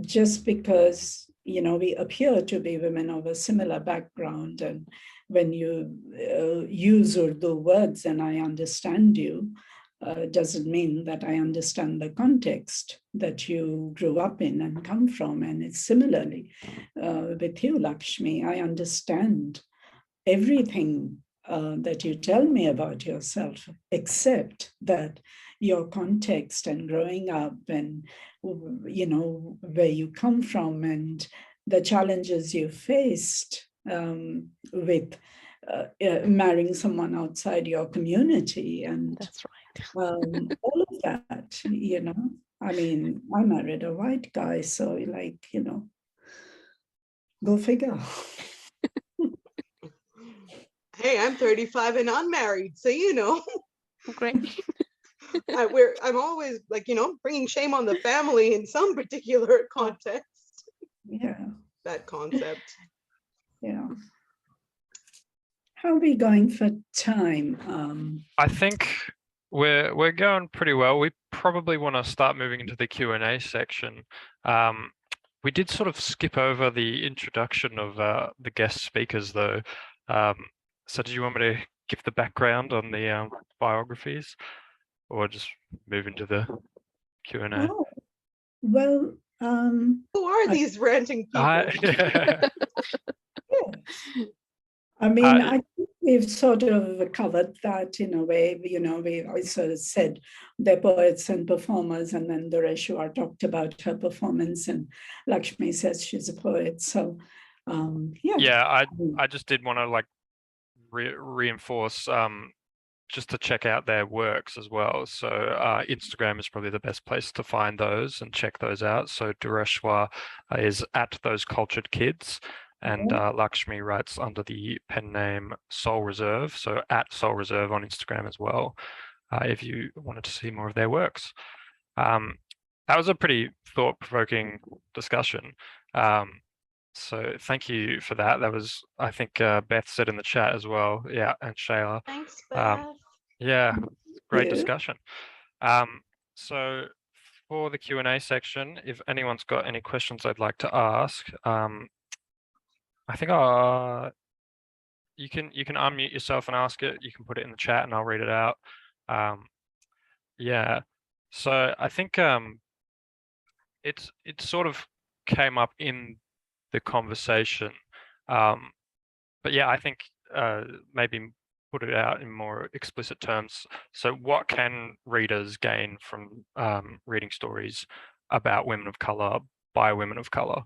Just because, we appear to be women of a similar background. And when you use Urdu words and I understand you, doesn't mean that I understand the context that you grew up in and come from. And it's similarly with you, Lakshmi. I understand everything that you tell me about yourself, except that your context and growing up and, where you come from and the challenges you faced with marrying someone outside your community. And That's right. all of that, I mean, I married a white guy, so go figure. Hey, I'm 35 and unmarried, so Great. I'm always bringing shame on the family in some particular context. Yeah. That concept. Yeah. How are we going for time? I think we're going pretty well. We probably want to start moving into the Q&A section. We did sort of skip over the introduction of the guest speakers, though. So did you want me to give the background on the biographies, or just move into the Q&A? Oh, well, Who are these ranting people? yeah. I mean, I think we've sort of covered that in a way. We also said they're poets and performers, and then Dureshwar talked about her performance, and Lakshmi says she's a poet. So, yeah. Yeah, I just did want to reinforce just to check out their works as well. So Instagram is probably the best place to find those and check those out. So Dureshwar is at Those Cultured Kids, and Lakshmi writes under the pen name Soul Reserve. So at Soul Reserve on Instagram as well, if you wanted to see more of their works. That was a pretty thought-provoking discussion. So thank you for that. That was, I think Beth said in the chat as well. Yeah, and Shayla. Thanks, Beth. Yeah, great discussion. So for the Q&A section, if anyone's got any questions I'd like to ask, I think you can unmute yourself and ask it. You can put it in the chat and I'll read it out. Yeah, so I think it sort of came up in the conversation, but yeah, I think maybe put it out in more explicit terms. So what can readers gain from reading stories about women of color by women of color?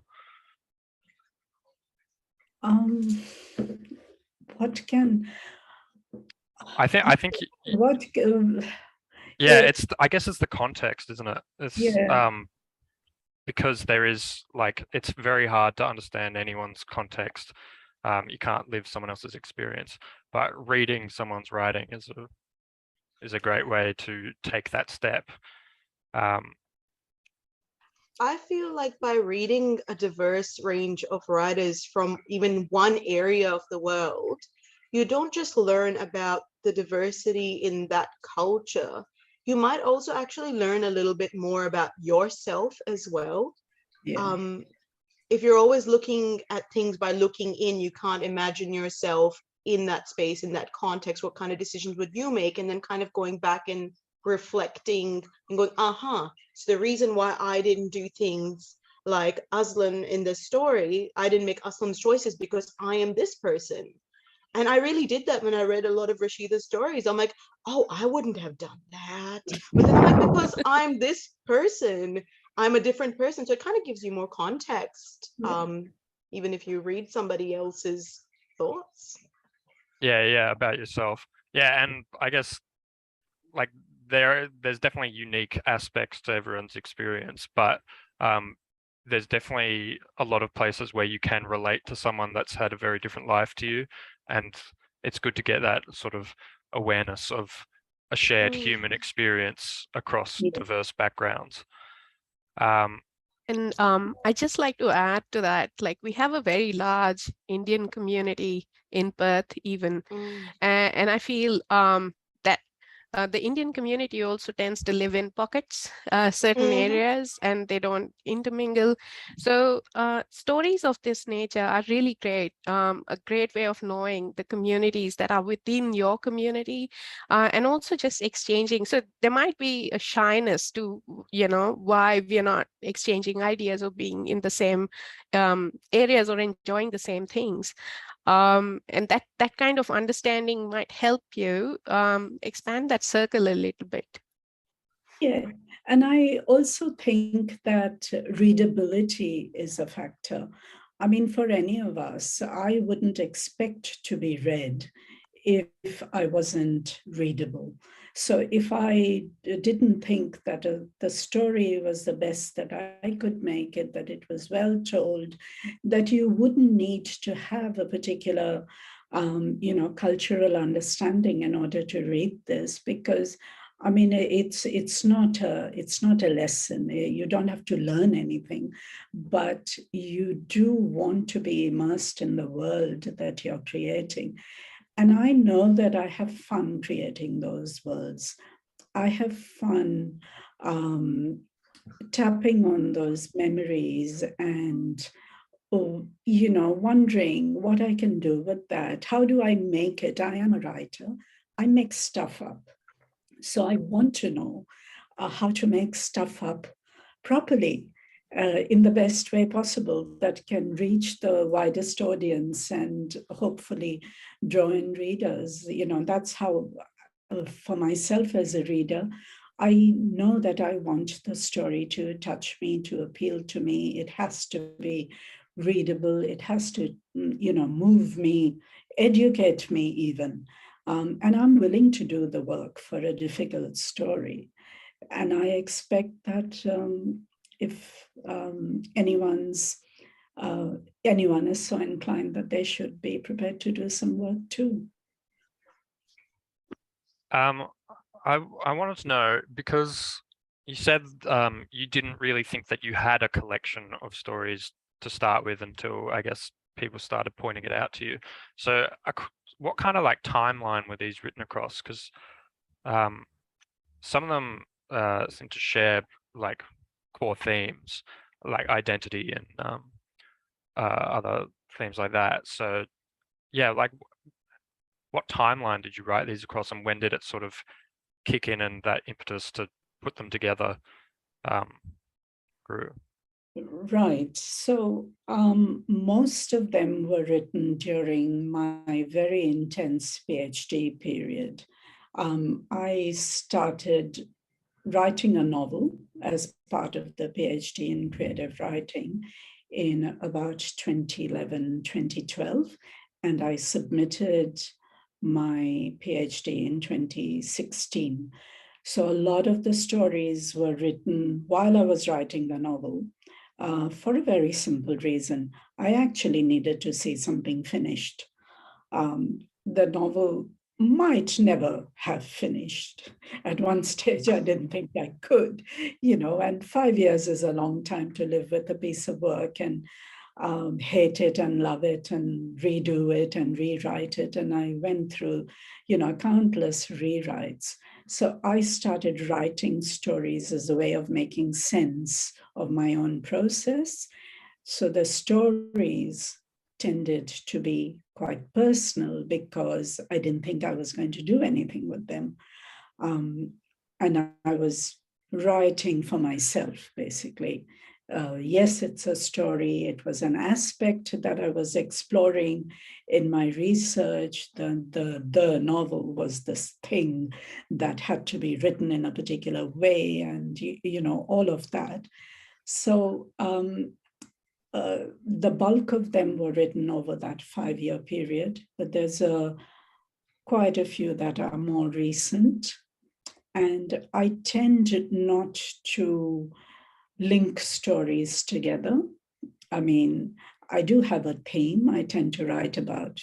What can I think what yeah, I guess it's the context, isn't it? It's yeah. Because there is it's very hard to understand anyone's context. You can't live someone else's experience, but reading someone's writing is a great way to take that step. I feel like by reading a diverse range of writers from even one area of the world, you don't just learn about the diversity in that culture. You might also actually learn a little bit more about yourself as well. Yeah. If you're always looking at things by looking in, you can't imagine yourself in that space, in that context, what kind of decisions would you make? And then kind of going back and reflecting and going, so the reason why I didn't do things like Aslan in this story, I didn't make Aslan's choices because I am this person. And I really did that when I read a lot of Rashida's stories. I'm like, oh, I wouldn't have done that. But then I'm like, because I'm this person, I'm a different person. So it kind of gives you more context, even if you read somebody else's thoughts. Yeah, about yourself. Yeah, and I guess like there's definitely unique aspects to everyone's experience, but there's definitely a lot of places where you can relate to someone that's had a very different life to you, and it's good to get that sort of awareness of a shared human experience across diverse backgrounds. And I'd just like to add to that, like we have a very large Indian community in Perth even, and I feel that the Indian community also tends to live in pockets, certain areas, and they don't intermingle. So stories of this nature are really great, a great way of knowing the communities that are within your community, and also just exchanging. So there might be a shyness to, why we're not exchanging ideas or being in the same areas or enjoying the same things. And that kind of understanding might help you expand that circle a little bit. Yeah, and I also think that readability is a factor. I mean, for any of us, I wouldn't expect to be read if I wasn't readable. So if I didn't think that the story was the best that I could make it, that it was well told, that you wouldn't need to have a particular, cultural understanding in order to read this, because I mean, it's not a lesson. You don't have to learn anything, but you do want to be immersed in the world that you're creating. And I know that I have fun creating those worlds. I have fun tapping on those memories and, wondering what I can do with that. How do I make it? I am a writer. I make stuff up. So I want to know how to make stuff up properly in the best way possible that can reach the widest audience and hopefully draw in readers. That's how, for myself as a reader, I know that I want the story to touch me, to appeal to me. It has to be readable. It has to, move me, educate me even. And I'm willing to do the work for a difficult story. And I expect that if anyone is so inclined, that they should be prepared to do some work too. I wanted to know, because you said you didn't really think that you had a collection of stories to start with until, I guess, people started pointing it out to you. So what kind of like timeline were these written across? Because some of them seem to share like core themes, like identity and other themes like that. So yeah, like what timeline did you write these across, and when did it sort of kick in and that impetus to put them together grew? Right. So most of them were written during my very intense PhD period. I started writing a novel as part of the PhD in creative writing in about 2011, 2012, and I submitted my PhD in 2016. So a lot of the stories were written while I was writing the novel. For a very simple reason. I actually needed to see something finished. The novel might never have finished. At one stage, I didn't think I could, and 5 years is a long time to live with a piece of work and hate it and love it and redo it and rewrite it. And I went through, countless rewrites. So I started writing stories as a way of making sense of my own process. So the stories tended to be quite personal because I didn't think I was going to do anything with them. And I was writing for myself, basically. Yes, it's a story. It was an aspect that I was exploring in my research. The novel was this thing that had to be written in a particular way, and all of that. So the bulk of them were written over that 5-year period, but there's quite a few that are more recent. And I tend not to link stories together. I mean, I do have a theme. I tend to write about,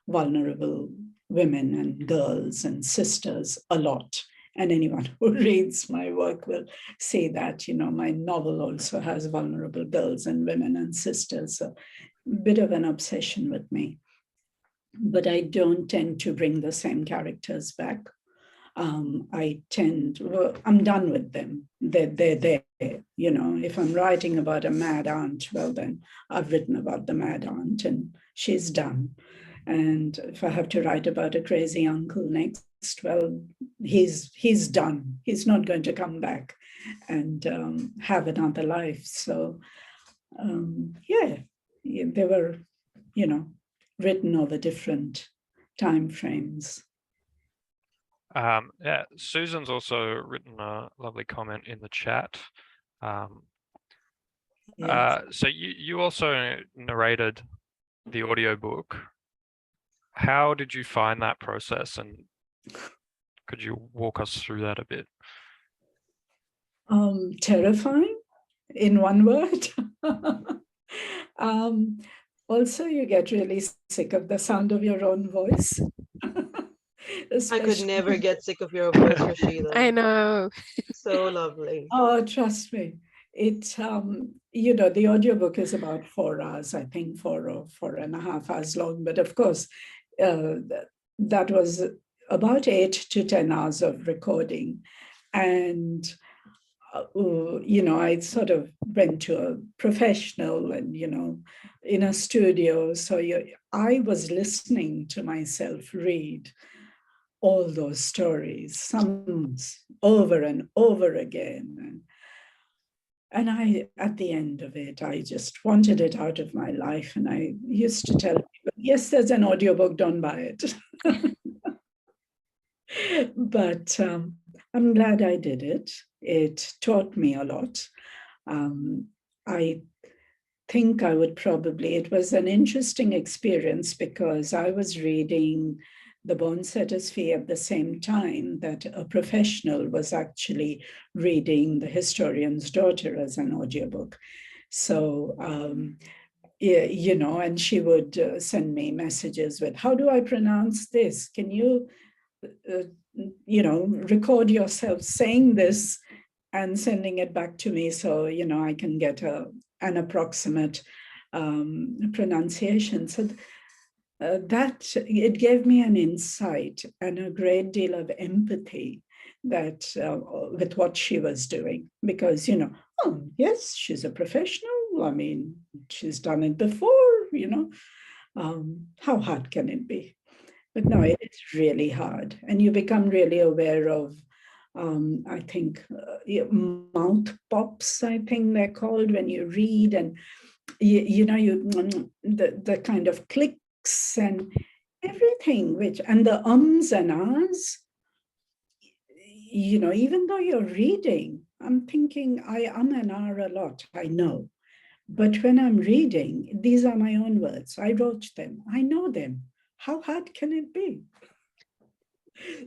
vulnerable women and girls and sisters a lot. And anyone who reads my work will see that, my novel also has vulnerable girls and women and sisters. So a bit of an obsession with me. But I don't tend to bring the same characters back. I'm done with them. They're there. If I'm writing about a mad aunt, well, then I've written about the mad aunt and she's done. And if I have to write about a crazy uncle next, well, he's done. He's not going to come back and have another life. So, they were, written over different time frames. Susan's also written a lovely comment in the chat. Yes. So you also narrated the audiobook. How did you find that process, and could you walk us through that a bit? Terrifying, in one word. Also, you get really sick of the sound of your own voice. I could never get sick of your voice, Rashida. I know. So lovely. Oh, trust me. The audiobook is about 4 hours, I think, 4.5 hours long. But of course, that was about 8 to 10 hours of recording. And, I sort of went to a professional and, in a studio. So I was listening to myself read all those stories, some over and over again. And I, at the end of it, I just wanted it out of my life. And I used to tell people, yes, there's an audiobook, don't buy it. But I'm glad I did it. It taught me a lot. I think I would it was an interesting experience because I was reading the Bonesetter's Fee at the same time that a professional was actually reading The Historian's Daughter as an audiobook. So, and she would send me messages with, how do I pronounce this? Can you, record yourself saying this and sending it back to me so, I can get an approximate pronunciation. So that it gave me an insight and a great deal of empathy that with what she was doing, because oh yes, she's a professional. I mean, she's done it before. How hard can it be? But no, it's really hard, and you become really aware of. I think mouth pops. I think they're called when you read, and the kind of click and everything, and the ums and ahs, even though you're reading, I'm thinking I and ah a lot, I know. But when I'm reading, these are my own words. I wrote them. I know them. How hard can it be?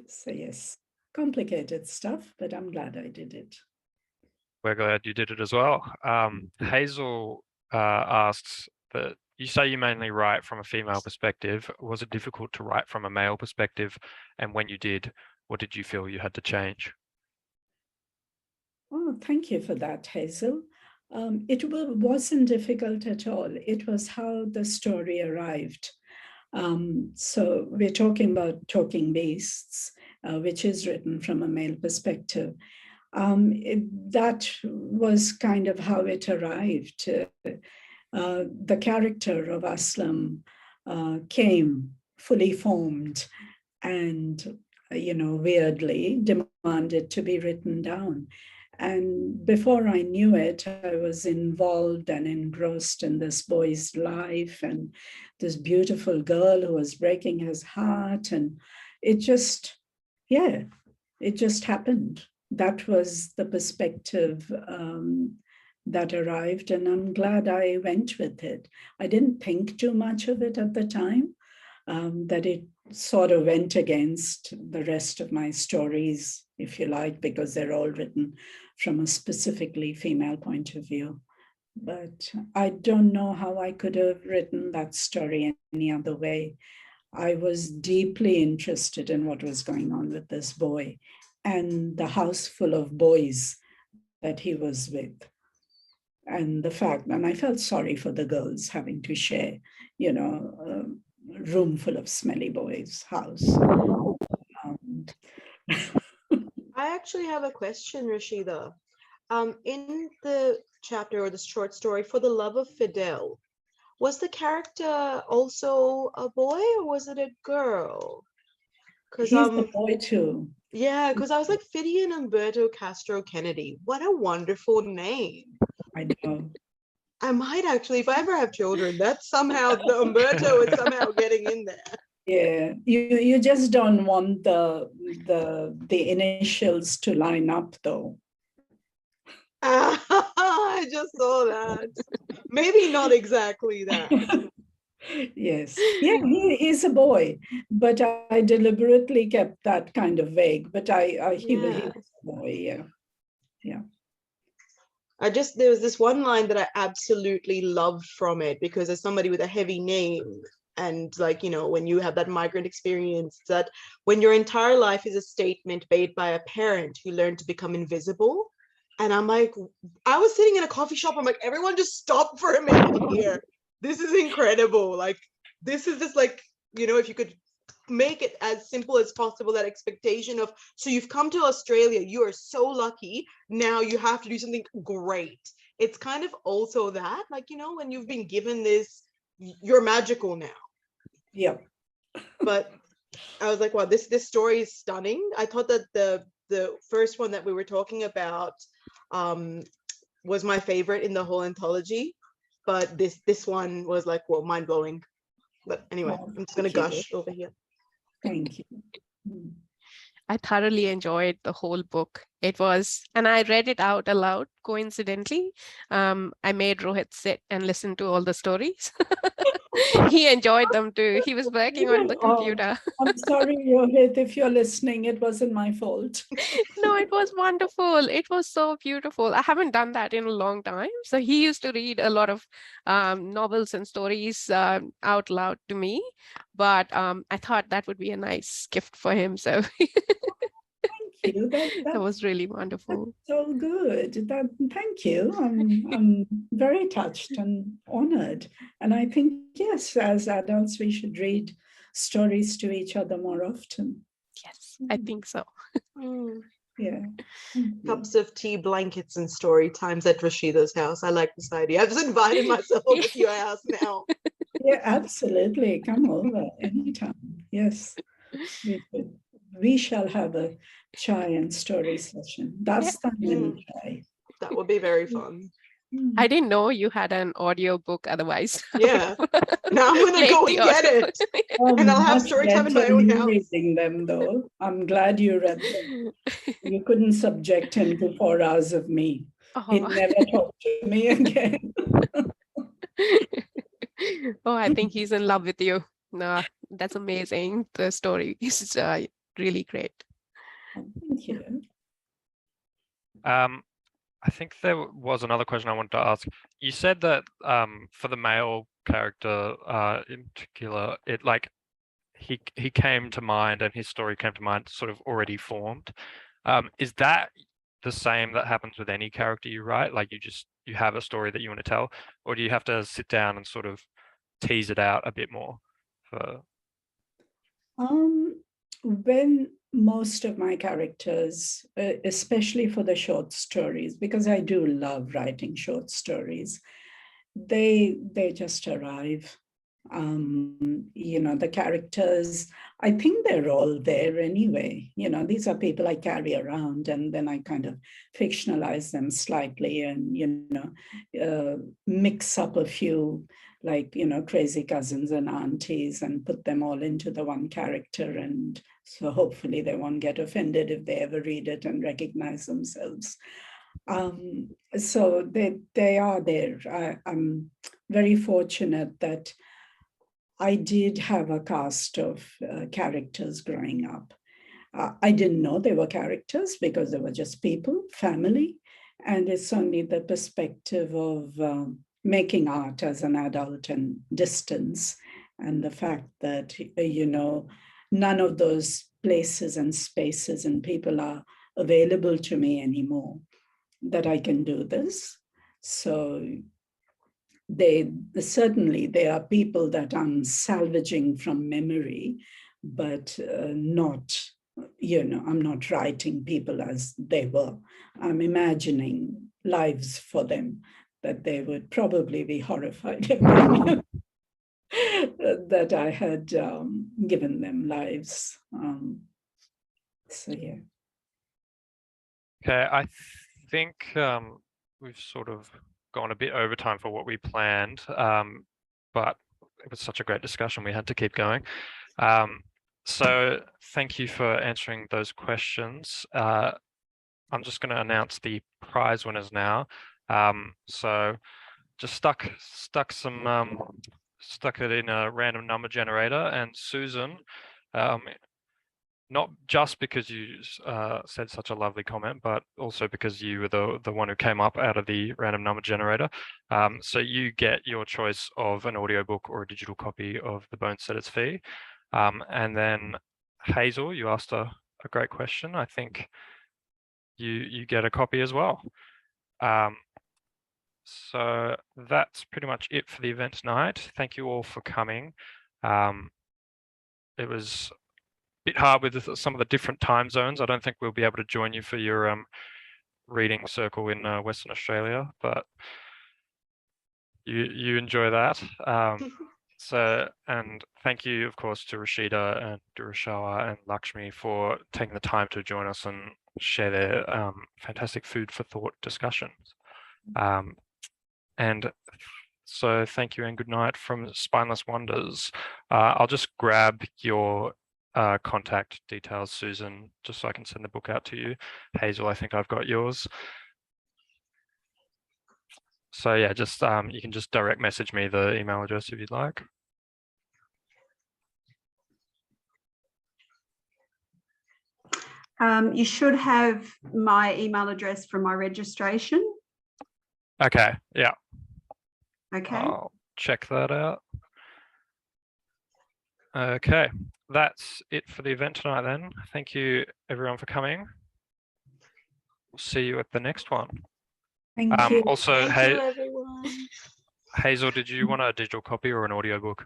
So yes, complicated stuff, but I'm glad I did it. We're glad you did it as well. Hazel asks that you say you mainly write from a female perspective. Was it difficult to write from a male perspective? And when you did, what did you feel you had to change? Oh, thank you for that, Hazel. It wasn't difficult at all. It was how the story arrived. So we're talking about Talking Beasts, which is written from a male perspective. That was kind of how it arrived. the character of Aslam came fully formed and, weirdly demanded to be written down. And before I knew it, I was involved and engrossed in this boy's life and this beautiful girl who was breaking his heart. And it just happened. That was the perspective that arrived, and I'm glad I went with it. I didn't think too much of it at the time, that it sort of went against the rest of my stories, if you like, because they're all written from a specifically female point of view. But I don't know how I could have written that story any other way. I was deeply interested in what was going on with this boy and the house full of boys that he was with. And the fact, and I felt sorry for the girls having to share, a room full of smelly boys' house. I actually have a question, Rashida. In the chapter or the short story, For the Love of Fidel, was the character also a boy or was it a girl? He's a boy too. Yeah, because I was like, Fidian Umberto Castro Kennedy. What a wonderful name. I know. I might actually, if I ever have children, that's somehow the Umberto is somehow getting in there. Yeah, you just don't want the initials to line up though. I just saw that. Maybe not exactly that. Yes. Yeah, he's a boy, but I deliberately kept that kind of vague. But he was a boy, yeah. Yeah. There was this one line that I absolutely loved from it, because as somebody with a heavy name, and like, when you have that migrant experience, that when your entire life is a statement made by a parent who learned to become invisible. And I'm like, I was sitting in a coffee shop, I'm like, everyone just stop for a minute here. This is incredible. Like, this is just like, if you could make it as simple as possible, that expectation of, so you've come to Australia, you are so lucky, now you have to do something great. It's kind of also that, like, when you've been given this, you're magical now. Yeah. But I was like, wow, this story is stunning. I thought that the first one that we were talking about was my favorite in the whole anthology, but this one was like, well, mind-blowing. But anyway, I'm just gonna gush over here. Thank you. I thoroughly enjoyed the whole book. It was, and I read it out aloud, coincidentally. I made Rohit sit and listen to all the stories. He enjoyed them too. He was working on the computer. I'm sorry, Rohit, if you're listening, it wasn't my fault. No, it was wonderful. It was so beautiful. I haven't done that in a long time. So he used to read a lot of novels and stories out loud to me, but I thought that would be a nice gift for him. So Thank you. That was really wonderful. So good. Thank you. I'm very touched and honored. And I think, yes, as adults, we should read stories to each other more often. Yes, I think so. Yeah. Cups of tea, blankets, and story times at Rashida's house. I like this idea. I've just invited myself over to your house now. Yeah, absolutely. Come over anytime. Yes. We shall have a chai and story session. Dastan and chai. That would be very fun. I didn't know you had an audio book otherwise. Yeah. Now I'm gonna go and get it. And I'll have story time in my own house. Reading them though. I'm glad you read them. You couldn't subject him to 4 hours of me. He'd never talk to me again. Oh, I think he's in love with you. No, that's amazing. The story is really great. Thank you. I think there was another question I wanted to ask. You said that for the male character in particular, it like he came to mind and his story came to mind sort of already formed. Is that the same that happens with any character you write? Like you have a story that you want to tell, or do you have to sit down and sort of tease it out a bit more? When most of my characters, especially for the short stories, because I do love writing short stories, they just arrive. The characters, I think they're all there anyway. These are people I carry around, and then I kind of fictionalize them slightly and, mix up a few, like, crazy cousins and aunties and put them all into the one character. And so hopefully they won't get offended if they ever read it and recognize themselves. So they are there. I'm very fortunate that I did have a cast of characters growing up. I didn't know they were characters because they were just people, family. And it's only the perspective of making art as an adult and distance, and the fact that, none of those places and spaces and people are available to me anymore, that I can do this. So certainly there are people that I'm salvaging from memory, but not, I'm not writing people as they were. I'm imagining lives for them that they would probably be horrified if they knew that I had given them lives. So yeah. Okay, I think we've sort of gone a bit over time for what we planned, but it was such a great discussion, we had to keep going. So thank you for answering those questions. I'm just going to announce the prize winners now. So just stuck it in a random number generator, and Susan, not just because you said such a lovely comment, but also because you were the one who came up out of the random number generator. So you get your choice of an audiobook or a digital copy of the Bonesetter's Fee. And then Hazel, you asked a great question. I think you get a copy as well. So that's pretty much it for the event tonight. Thank you all for coming. It was bit hard with some of the different time zones. I don't think we'll be able to join you for your reading circle in Western Australia, but you enjoy that. So, and thank you, of course, to Rashida and Durashawa and Lakshmi for taking the time to join us and share their fantastic food for thought discussions. And so thank you and good night from Spineless Wonders. I'll just grab your contact details, Susan, just so I can send the book out to you. Hazel, I think I've got yours. So yeah, just you can just direct message me the email address if you'd like. You should have my email address from my registration. Okay, yeah. Okay. I'll check that out. Okay, that's it for the event tonight then. Thank you everyone for coming. We'll see you at the next one. Thank you. Also, Thank you, everyone. Hazel, did you want a digital copy or an audiobook?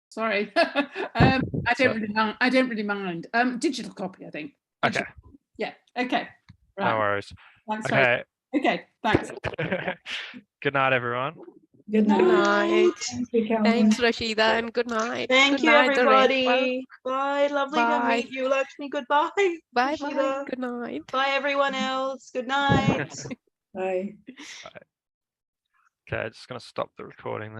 Sorry, I don't really mind. Digital copy, I think. Okay. Yeah. Okay. Right. No worries. Thanks. Okay. Okay. Thanks. Good night, everyone. Good Good night. night. Thank you, Cameron. Thanks, Rashida, and good night. Thank Good you, night, Doreen. everybody. Bye. Lovely to Bye. meet you, Lakshmi. Goodbye. Bye. Rashida. Good night. Bye, everyone else. Good night. Bye. Okay, just going to stop the recording there.